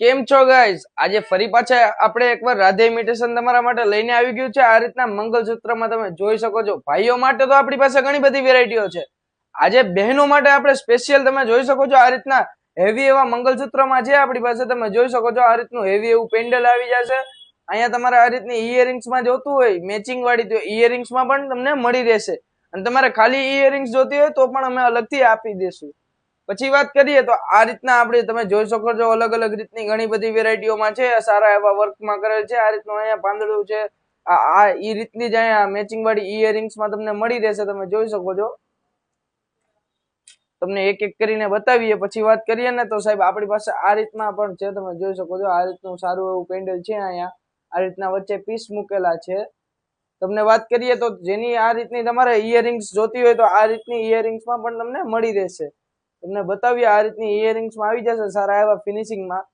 કેમ છો ગાઈઝ? આજે ફરી પાછા આપણે એકવાર રાધે ઇમિટેશન તમારા માટે લઈને આવી ગયું છે. આ રીતના મંગલસૂત્રમાં તમે જોઈ શકો છો. ભાઈઓ માટે તો આપણી પાસે ઘણી બધી વેરાયટીઓ છે. આજે બહેનો માટે આપણે સ્પેશિયલ તમે જોઈ શકો છો. આ રીતના હેવી એવા મંગલસૂત્રમાં છે આપણી પાસે. તમે જોઈ શકો છો આ રીતનું હેવી એવું પેન્ડલ આવી જશે. અહીંયા તમારે આ રીતની ઇયરિંગ્સમાં જોતું હોય મેચિંગ વાળી, તો ઇયરિંગ્સમાં પણ તમને મળી રહેશે. અને તમારે ખાલી ઇયરિંગ્સ જોતી હોય તો પણ અમે અલગથી આપી દેશું. પછી વાત કરીએ તો આ રીતના આપણે તમે જોઈ શકો છો અલગ અલગ રીતની ઘણી બધી વેરાયટીઓમાં છે. સારા એવા વર્કમાં કરેલ છે. આ રીતનું અહીંયા પાંદડું છે. આ ઈ રીતની જ અહીંયા મેચિંગ વાળી ઇયરિંગ્સમાં તમને મળી રહેશે. તમે જોઈ શકો છો. તમને એક એક કરીને બતાવીએ પછી વાત કરીએ ને તો સાહેબ આપણી પાસે આ રીતના પણ છે. તમે જોઈ શકો છો આ રીતનું સારું એવું પેન્ડલ છે. અહીંયા આ રીતના વચ્ચે પીસ મૂકેલા છે. તમને વાત કરીએ તો જેની આ રીતની તમારે ઇયરિંગ્સ જોતી હોય તો આ રીતની ઇયરિંગ્સમાં પણ તમને મળી રહેશે. તમને બતાવીએ આ રીતની ઇયરિંગ્સમાં આવી જશે સારા એવા ફિનિશિંગમાં.